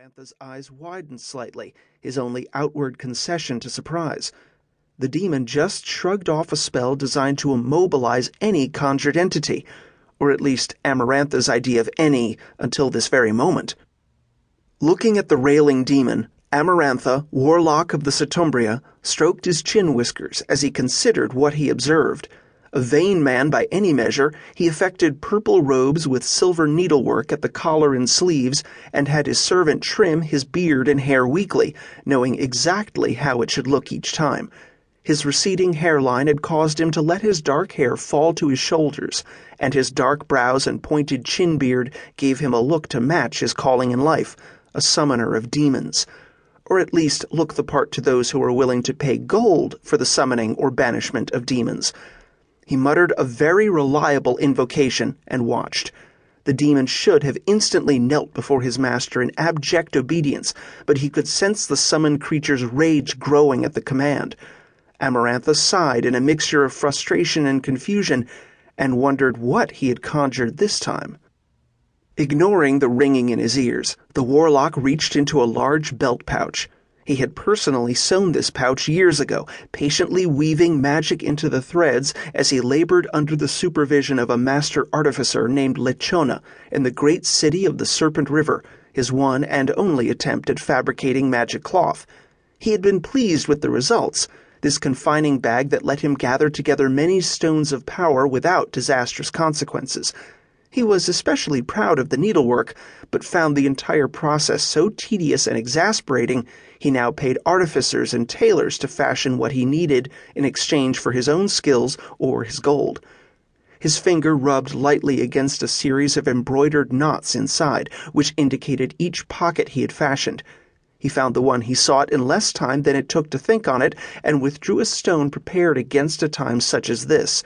Amarantha's eyes widened slightly, his only outward concession to surprise. The demon just shrugged off a spell designed to immobilize any conjured entity, or at least Amarantha's idea of any until this very moment. Looking at the railing demon, Amarantha, warlock of the Setembria, stroked his chin whiskers as he considered what he observed. A vain man by any measure, he affected purple robes with silver needlework at the collar and sleeves, and had his servant trim his beard and hair weekly, knowing exactly how it should look each time. His receding hairline had caused him to let his dark hair fall to his shoulders, and his dark brows and pointed chin beard gave him a look to match his calling in life, a summoner of demons. Or at least look the part to those who were willing to pay gold for the summoning or banishment of demons. He muttered a very reliable invocation and watched. The demon should have instantly knelt before his master in abject obedience, but he could sense the summoned creature's rage growing at the command. Amarantha sighed in a mixture of frustration and confusion, and wondered what he had conjured this time. Ignoring the ringing in his ears, the warlock reached into a large belt pouch. He had personally sewn this pouch years ago, patiently weaving magic into the threads as he labored under the supervision of a master artificer named Lechona in the great city of the Serpent River, his one and only attempt at fabricating magic cloth. He had been pleased with the results, this confining bag that let him gather together many stones of power without disastrous consequences. He was especially proud of the needlework, but found the entire process so tedious and exasperating he now paid artificers and tailors to fashion what he needed in exchange for his own skills or his gold. His finger rubbed lightly against a series of embroidered knots inside, which indicated each pocket he had fashioned. He found the one he sought in less time than it took to think on it, and withdrew a stone prepared against a time such as this.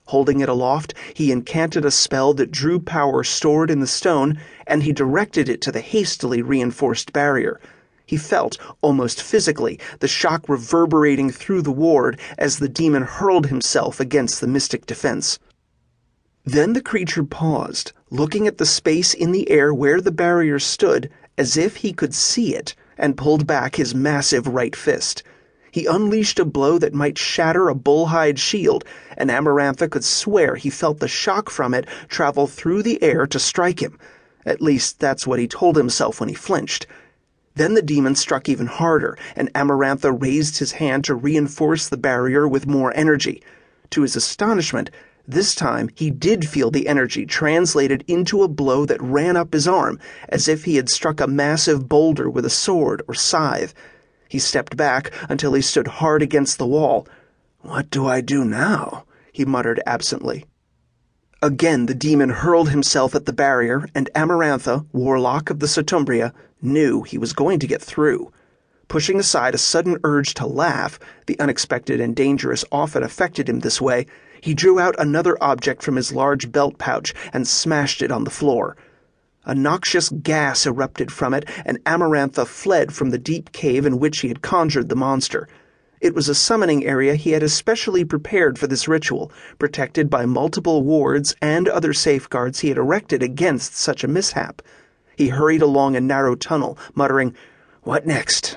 Holding it aloft, he incanted a spell that drew power stored in the stone, and he directed it to the hastily reinforced barrier. He felt, almost physically, the shock reverberating through the ward as the demon hurled himself against the mystic defense. Then the creature paused, looking at the space in the air where the barrier stood, as if he could see it, and pulled back his massive right fist. He unleashed a blow that might shatter a bull-hide shield, and Amarantha could swear he felt the shock from it travel through the air to strike him. At least that's what he told himself when he flinched. Then the demon struck even harder, and Amarantha raised his hand to reinforce the barrier with more energy. To his astonishment, this time he did feel the energy translated into a blow that ran up his arm, as if he had struck a massive boulder with a sword or scythe. He stepped back until he stood hard against the wall. "What do I do now?" he muttered absently. Again the demon hurled himself at the barrier, and Amarantha, warlock of the Setembria, knew he was going to get through. Pushing aside a sudden urge to laugh, the unexpected and dangerous often affected him this way, he drew out another object from his large belt pouch and smashed it on the floor. A noxious gas erupted from it, and Amarantha fled from the deep cave in which he had conjured the monster. It was a summoning area he had especially prepared for this ritual, protected by multiple wards and other safeguards he had erected against such a mishap. He hurried along a narrow tunnel, muttering, "What next?"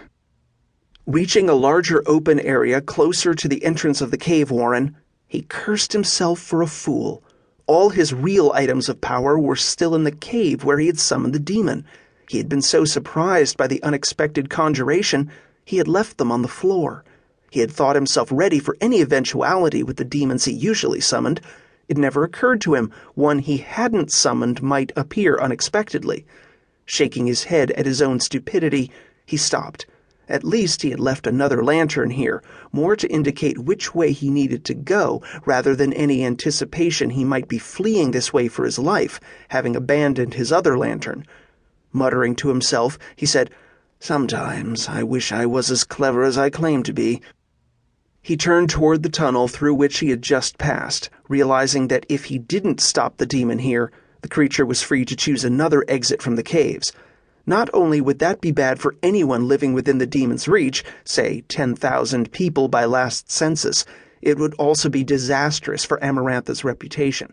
Reaching a larger open area closer to the entrance of the cave warren, he cursed himself for a fool. All his real items of power were still in the cave where he had summoned the demon. He had been so surprised by the unexpected conjuration, he had left them on the floor. He had thought himself ready for any eventuality with the demons he usually summoned. It never occurred to him one he hadn't summoned might appear unexpectedly. Shaking his head at his own stupidity, he stopped. At least he had left another lantern here, more to indicate which way he needed to go, rather than any anticipation he might be fleeing this way for his life, having abandoned his other lantern. Muttering to himself, he said, "Sometimes I wish I was as clever as I claim to be." He turned toward the tunnel through which he had just passed, realizing that if he didn't stop the demon here, the creature was free to choose another exit from the caves. Not only would that be bad for anyone living within the demon's reach, say 10,000 people by last census, it would also be disastrous for Amarantha's reputation.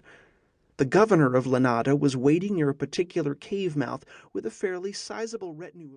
The governor of Lanada was waiting near a particular cave mouth with a fairly sizable retinue of